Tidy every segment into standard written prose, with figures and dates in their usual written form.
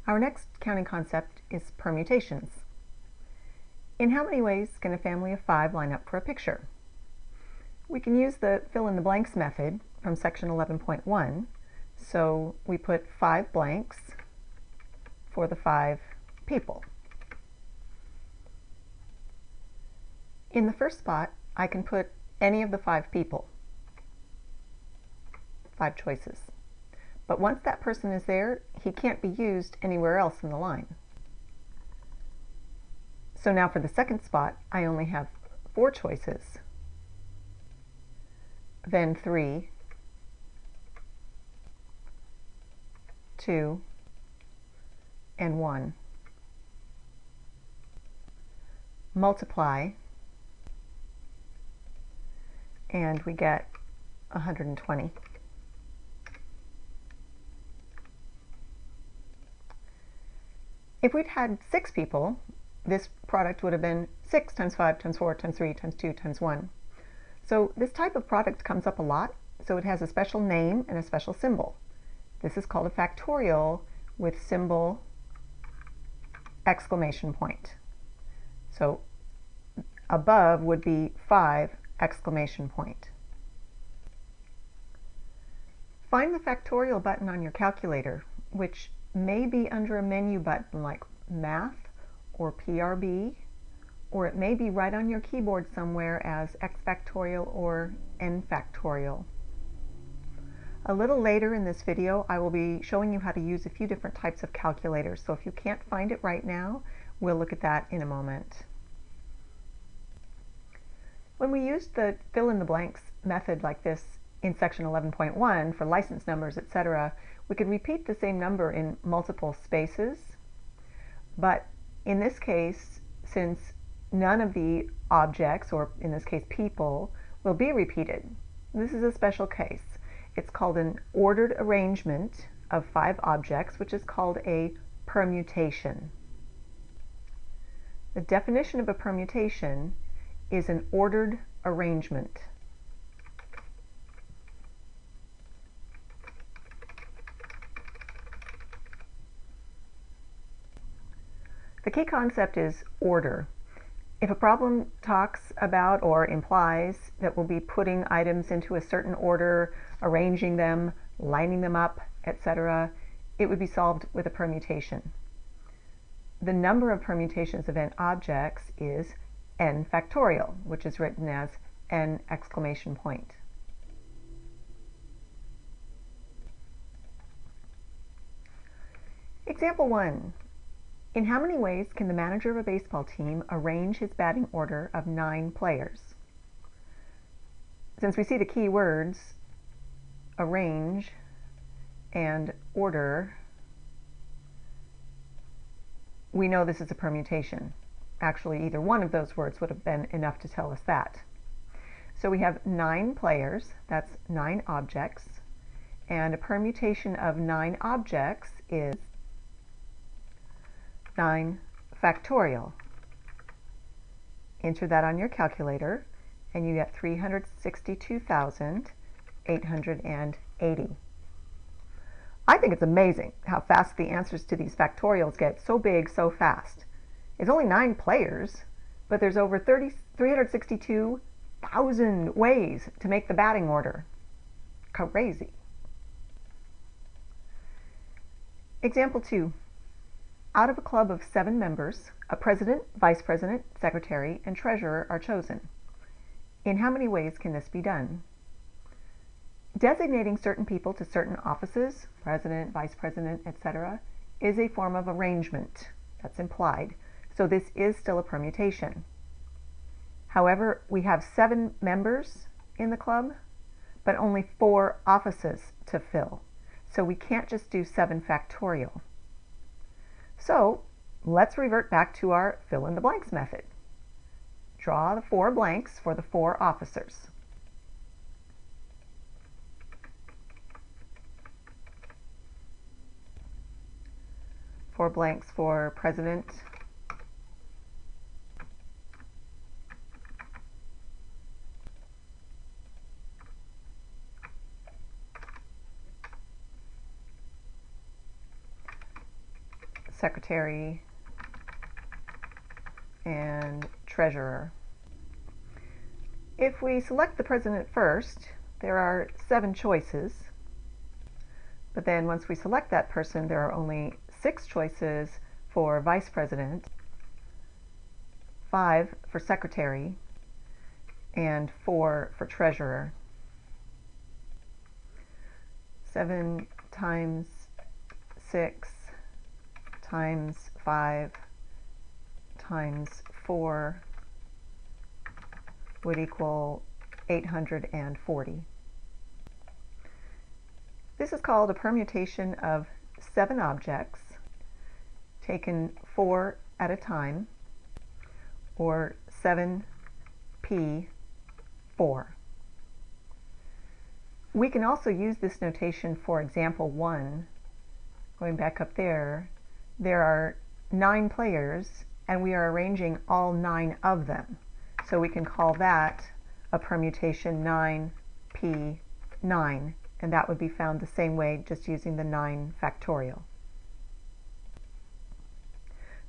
Our next counting concept is permutations. In how many ways can a family of 5 line up for a picture? We can use the fill-in-the-blanks method from section 11.1. So we put 5 blanks for the 5 people. In the first spot, I can put any of the 5 people, 5 choices. But once that person is there, he can't be used anywhere else in the line. So now for the second spot, I only have 4 choices, then 3, 2, and 1. Multiply, and we get 120. If we'd had 6 people, this product would have been 6 times 5 times 4 times 3 times 2 times 1. So this type of product comes up a lot, so it has a special name and a special symbol. This is called a factorial with symbol exclamation point. So above would be 5 exclamation point. Find the factorial button on your calculator, which may be under a menu button like Math or PRB, or it may be right on your keyboard somewhere as X factorial or N factorial. A little later in this video, I will be showing you how to use a few different types of calculators, so if you can't find it right now, we'll look at that in a moment. When we used the fill-in-the-blanks method like this in section 11.1 for license numbers, etc., we could repeat the same number in multiple spaces, but in this case, since none of the objects, or in this case people, will be repeated, this is a special case. It's called an ordered arrangement of 5 objects, which is called a permutation. The definition of a permutation is an ordered arrangement. The key concept is order. If a problem talks about or implies that we'll be putting items into a certain order, arranging them, lining them up, etc., it would be solved with a permutation. The number of permutations of n objects is n factorial, which is written as n exclamation point. Example 1. In how many ways can the manager of a baseball team arrange his batting order of 9 players? Since we see the key words arrange and order, we know this is a permutation. Actually, either one of those words would have been enough to tell us that. So we have 9 players, that's 9 objects, and a permutation of 9 objects is 9 factorial. Enter that on your calculator and you get 362,880. I think it's amazing how fast the answers to these factorials get so big so fast. It's only 9 players, but there's over 362,000 ways to make the batting order. Crazy. Example 2. Out of a club of 7 members, a president, vice president, secretary, and treasurer are chosen. In how many ways can this be done? Designating certain people to certain offices, president, vice president, etc., is a form of arrangement. That's implied. So this is still a permutation. However, we have 7 members in the club, but only 4 offices to fill. So we can't just do 7 factorial. So let's revert back to our fill-in-the-blanks method. Draw the 4 blanks for the 4 officers. Four blanks for president, secretary, and treasurer. If we select the president first, there are 7 choices, but then once we select that person, there are only 6 choices for vice president, 5 for secretary, and 4 for treasurer. 7 times 6 times 5 times 4 would equal 840. This is called a permutation of 7 objects taken 4 at a time, or 7p4. We can also use this notation for example 1. Going back up there, there are 9 players and we are arranging all 9 of them. So we can call that a permutation 9p9, and that would be found the same way, just using the 9 factorial.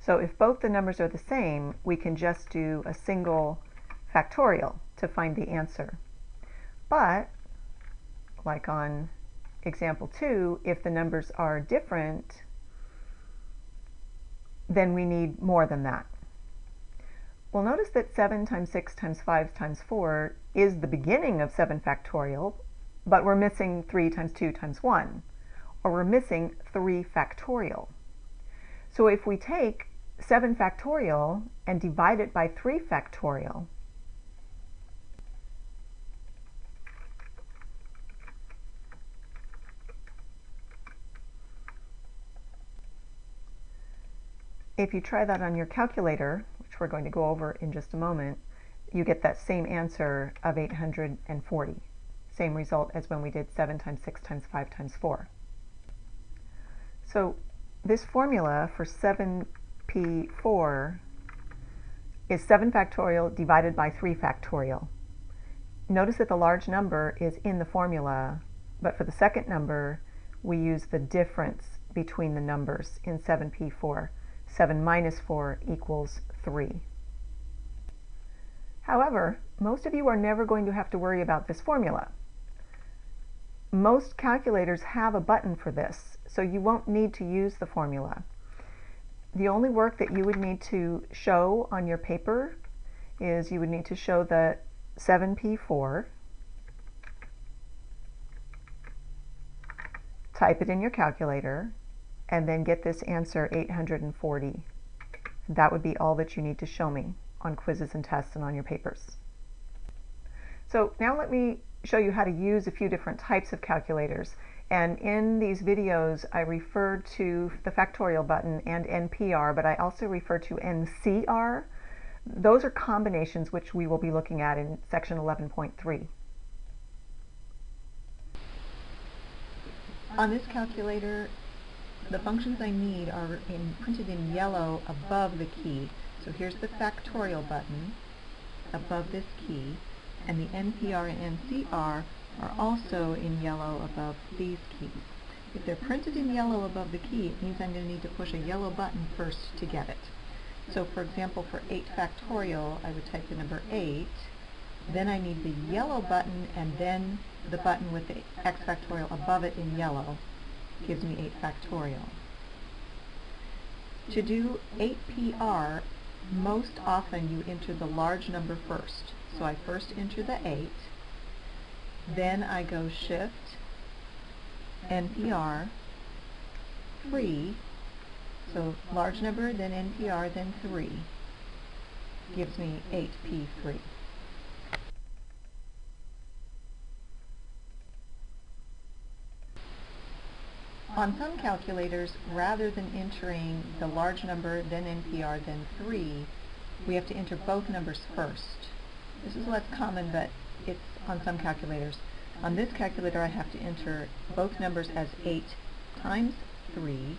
So if both the numbers are the same, we can just do a single factorial to find the answer. But, like on example 2, if the numbers are different, then we need more than that. Well, notice that 7 times 6 times 5 times 4 is the beginning of 7 factorial, but we're missing 3 times 2 times 1, or we're missing 3 factorial. So if we take 7 factorial and divide it by 3 factorial, if you try that on your calculator, which we're going to go over in just a moment, you get that same answer of 840. Same result as when we did 7 times 6 times 5 times 4. So this formula for 7p4 is 7 factorial divided by 3 factorial. Notice that the large number is in the formula, but for the second number, we use the difference between the numbers in 7p4. 7 minus 4 equals 3. However, most of you are never going to have to worry about this formula. Most calculators have a button for this, so you won't need to use the formula. The only work that you would need to show on your paper is you would need to show the 7p4, type it in your calculator, and then get this answer 840. That would be all that you need to show me on quizzes and tests and on your papers. So now let me show you how to use a few different types of calculators. And in these videos, I refer to the factorial button and NPR, but I also refer to NCR. Those are combinations which we will be looking at in section 11.3. On this calculator, the functions I need are printed in yellow above the key. So here's the factorial button above this key, and the NPR and NCR are also in yellow above these keys. If they're printed in yellow above the key, it means I'm going to need to push a yellow button first to get it. So for example, for 8 factorial, I would type the number 8, then I need the yellow button, and then the button with the x factorial above it in yellow gives me 8 factorial. To do 8PR, most often you enter the large number first. So I first enter the 8, then I go Shift, NPR, 3, so large number, then NPR, then 3, gives me 8p3. On some calculators, rather than entering the large number, then NPR, then 3, we have to enter both numbers first. This is less common, but it's on some calculators. On this calculator, I have to enter both numbers as 8 times 3,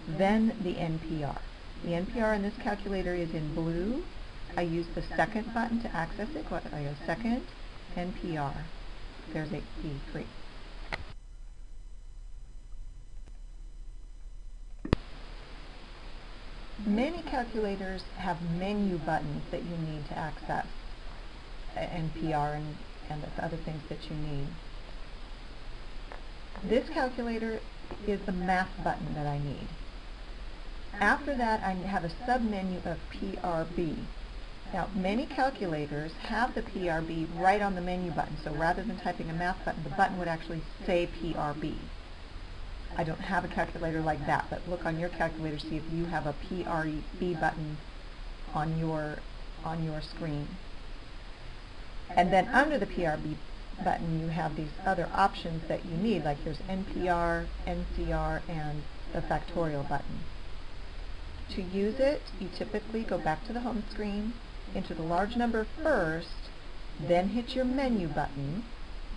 then the NPR. The NPR in this calculator is in blue. I use the second button to access it. I go second, NPR. There's 8p3. Many calculators have menu buttons that you need to access NPR and the other things that you need. This calculator is the math button that I need. After that, I have a submenu of PRB. Now, many calculators have the PRB right on the menu button, so rather than typing a math button, the button would actually say PRB. I don't have a calculator like that, but look on your calculator, see if you have a PRB button on your screen. And then under the PRB button, you have these other options that you need, like there's NPR, NCR, and the factorial button. To use it, you typically go back to the home screen, enter the large number first, then hit your menu button,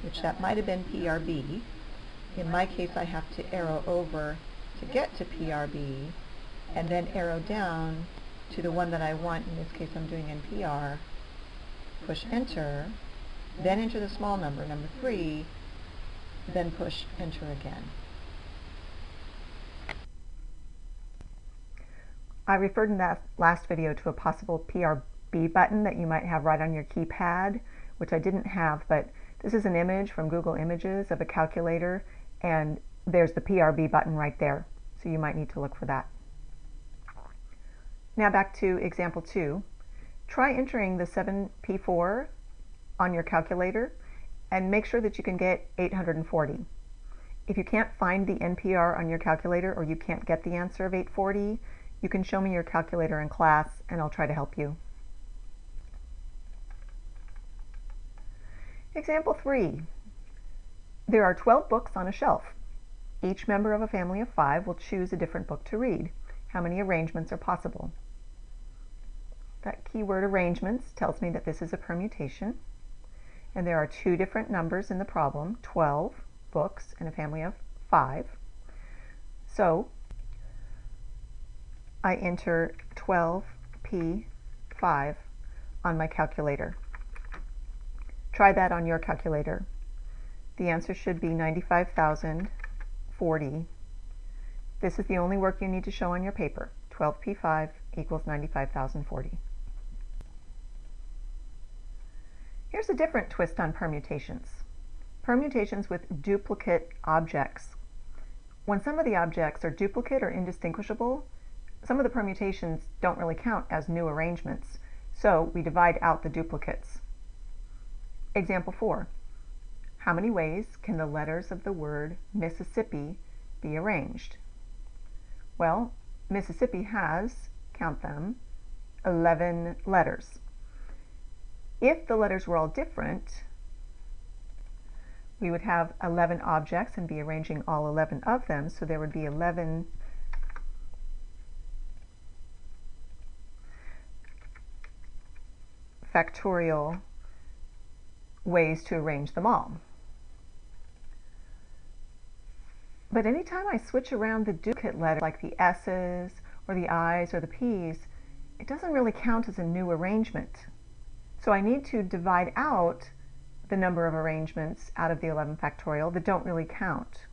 which that might have been PRB. In my case, I have to arrow over to get to PRB, and then arrow down to the one that I want. In this case, I'm doing NPR. Push enter, then enter the small number, number 3, then push enter again. I referred in that last video to a possible PRB button that you might have right on your keypad, which I didn't have, but this is an image from Google Images of a calculator, and there's the PRB button right there, so you might need to look for that. Now back to example 2. Try entering the 7P4 on your calculator and make sure that you can get 840. If you can't find the NPR on your calculator, or you can't get the answer of 840, you can show me your calculator in class and I'll try to help you. Example 3. There are 12 books on a shelf. Each member of a family of 5 will choose a different book to read. How many arrangements are possible? That keyword arrangements tells me that this is a permutation, and there are 2 different numbers in the problem, 12 books in a family of 5. So I enter 12P5 on my calculator. Try that on your calculator. The answer should be 95,040. This is the only work you need to show on your paper. 12P5 equals 95,040. Here's a different twist on permutations. Permutations with duplicate objects. When some of the objects are duplicate or indistinguishable, some of the permutations don't really count as new arrangements, so we divide out the duplicates. Example 4. How many ways can the letters of the word Mississippi be arranged? Well, Mississippi has, count them, 11 letters. If the letters were all different, we would have 11 objects and be arranging all 11 of them, so there would be 11 factorial ways to arrange them all. But anytime I switch around the duplicate letters, like the S's or the I's or the P's, it doesn't really count as a new arrangement. So I need to divide out the number of arrangements out of the 11 factorial that don't really count.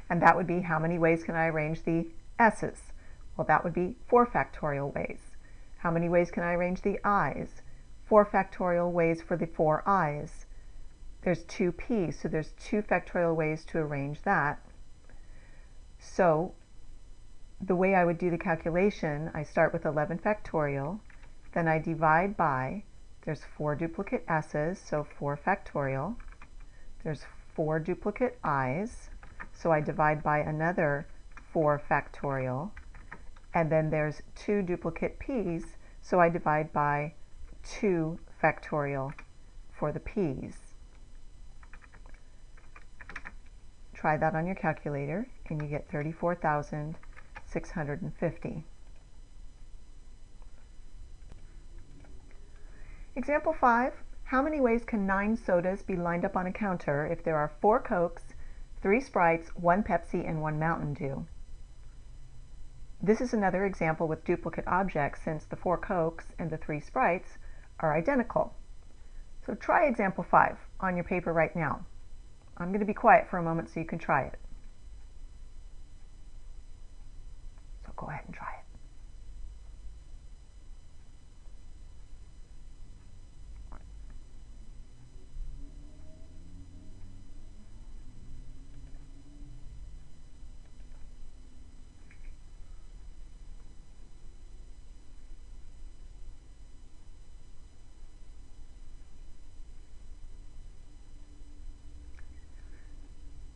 And that would be, how many ways can I arrange the S's? Well, that would be 4 factorial ways. How many ways can I arrange the I's? 4 factorial ways for the 4 I's. There's 2 P's, so there's 2 factorial ways to arrange that. So the way I would do the calculation, I start with 11 factorial, then I divide by, there's 4 duplicate S's, so 4 factorial. There's 4 duplicate I's, so I divide by another 4 factorial. And then there's 2 duplicate P's, so I divide by 2 factorial for the P's. Try that on your calculator and you get 34,650. Example 5. How many ways can 9 sodas be lined up on a counter if there are 4 Cokes, 3 Sprites, 1 Pepsi, and 1 Mountain Dew? This is another example with duplicate objects, since the 4 Cokes and the 3 Sprites are identical. So try example 5 on your paper right now. I'm going to be quiet for a moment so you can try it. So go ahead and try it.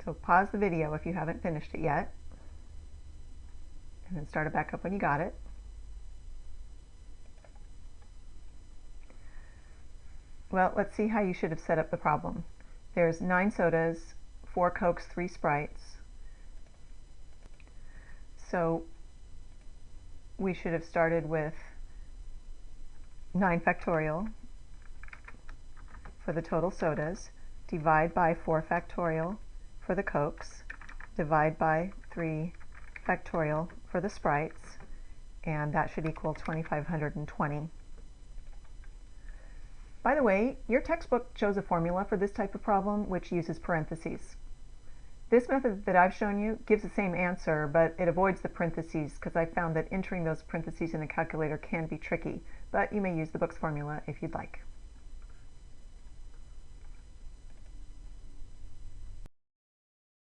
So pause the video if you haven't finished it yet, and then start it back up when you got it. Well, let's see how you should have set up the problem. There's 9 sodas, 4 Cokes, 3 Sprites. So we should have started with 9 factorial for the total sodas, divide by 4 factorial for the Cokes, divide by 3 factorial for the Sprites, and that should equal 2,520. By the way, your textbook shows a formula for this type of problem which uses parentheses. This method that I've shown you gives the same answer, but it avoids the parentheses because I found that entering those parentheses in a calculator can be tricky, but you may use the book's formula if you'd like.